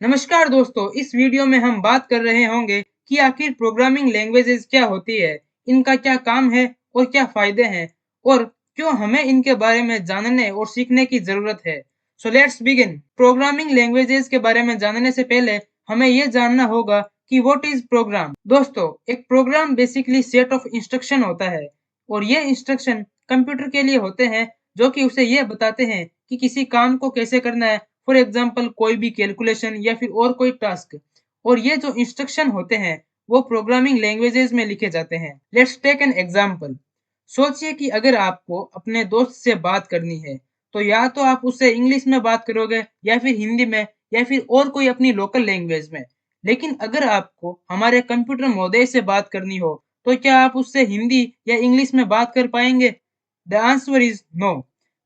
नमस्कार दोस्तों, इस वीडियो में हम बात कर रहे होंगे कि आखिर प्रोग्रामिंग लैंग्वेजेस क्या होती है, इनका क्या काम है और क्या फायदे हैं और क्यों हमें इनके बारे में जानने और सीखने की जरूरत है। So let's begin. Programming languages के बारे में जानने से पहले हमें ये जानना होगा कि व्हाट इज प्रोग्राम। दोस्तों, एक program basically set of instruction होता है और ये इंस्ट्रक्शन कंप्यूटर के लिए होते हैं जो कि उसे ये बताते हैं कि किसी काम को कैसे करना है। फॉर एग्जाम्पल कोई भी कैलकुलेशन या फिर और कोई टास्क। और ये जो इंस्ट्रक्शन होते हैं वो प्रोग्रामिंग लैंग्वेजेस में लिखे जाते हैं। Let's take an example. सोचिए कि अगर आपको अपने दोस्त से बात करनी है तो या तो आप उससे इंग्लिश में बात करोगे या फिर हिंदी में या फिर और कोई अपनी लोकल लैंग्वेज में। लेकिन अगर आपको हमारे कंप्यूटर महोदय से बात करनी हो तो क्या आप उससे हिंदी या इंग्लिश में बात कर पाएंगे? The answer is no.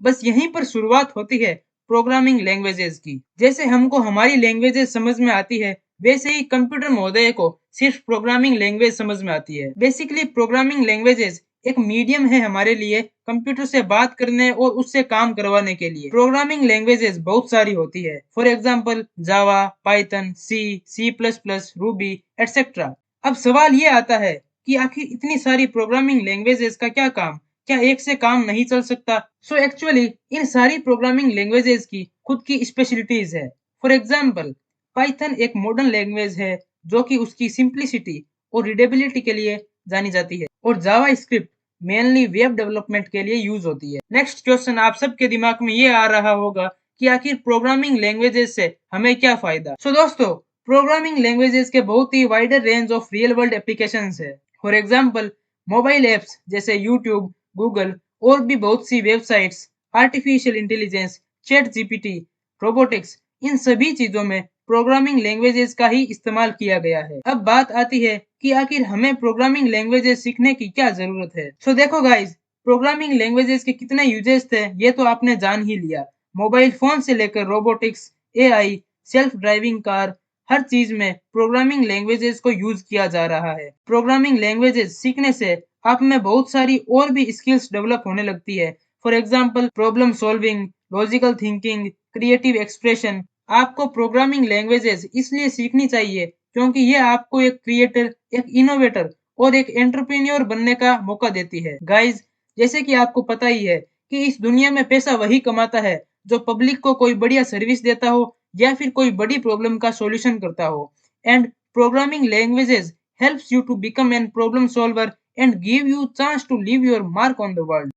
बस यहीं पर शुरुआत होती है प्रोग्रामिंग लैंग्वेजेस की। जैसे हमको हमारी लैंग्वेजेस समझ में आती है वैसे ही कंप्यूटर महोदय को सिर्फ प्रोग्रामिंग लैंग्वेज समझ में आती है। बेसिकली प्रोग्रामिंग लैंग्वेजेस एक मीडियम है हमारे लिए कंप्यूटर से बात करने और उससे काम करवाने के लिए। प्रोग्रामिंग लैंग्वेजेस बहुत सारी होती है। For example Java, Python, C plus plus, Ruby etcetera. अब सवाल ये आता है कि आखिर इतनी सारी प्रोग्रामिंग लैंग्वेजेस का क्या काम? क्या एक से काम नहीं चल सकता? सो एक्चुअली इन सारी प्रोग्रामिंग लैंग्वेजेस की खुद की स्पेशलिटीज है। फॉर एग्जाम्पल पाइथन एक मॉडर्न लैंग्वेज है जो कि उसकी सिंप्लिसिटी और रीडेबिलिटी के लिए जानी जाती है और जावा स्क्रिप्ट मेनली वेब डेवलपमेंट के लिए यूज होती है। नेक्स्ट क्वेश्चन आप सबके दिमाग में ये आ रहा होगा कि आखिर प्रोग्रामिंग लैंग्वेजेस से हमें क्या फायदा। सो दोस्तों, प्रोग्रामिंग लैंग्वेजेस के बहुत ही wider range of real world applications है। फॉर एग्जाम्पल मोबाइल एप्स जैसे यूट्यूब, गूगल और भी बहुत सी websites, artificial intelligence, chat GPT, robotics, इन सभी चीजों में प्रोग्रामिंग लैंग्वेजेस का ही इस्तेमाल किया गया है। अब बात आती है कि आखिर हमें प्रोग्रामिंग लैंग्वेजेस सीखने की क्या जरूरत है। सो देखो गाइस, प्रोग्रामिंग लैंग्वेजेस के कितने यूजेस थे ये तो आपने जान ही लिया। मोबाइल फोन से लेकर robotics, AI, self driving car, हर चीज में प्रोग्रामिंग लैंग्वेजेस को यूज किया जा रहा है। प्रोग्रामिंग लैंग्वेजेस सीखने से आप में बहुत सारी और भी स्किल्स डेवलप होने लगती है। For example problem solving, logical thinking, creative expression. आपको प्रोग्रामिंग लैंग्वेजेस इसलिए सीखनी चाहिए क्योंकि ये आपको एक क्रिएटर, एक इनोवेटर और एक एंटरप्रेन्योर बनने का मौका देती है। गाइज, जैसे कि आपको पता ही है कि इस दुनिया में पैसा वही कमाता है जो पब्लिक को कोई बढ़िया सर्विस देता हो या फिर कोई बड़ी प्रॉब्लम का सॉल्यूशन करता हो। And programming languages helps you to become an problem solver and give you chance to leave your mark on the world.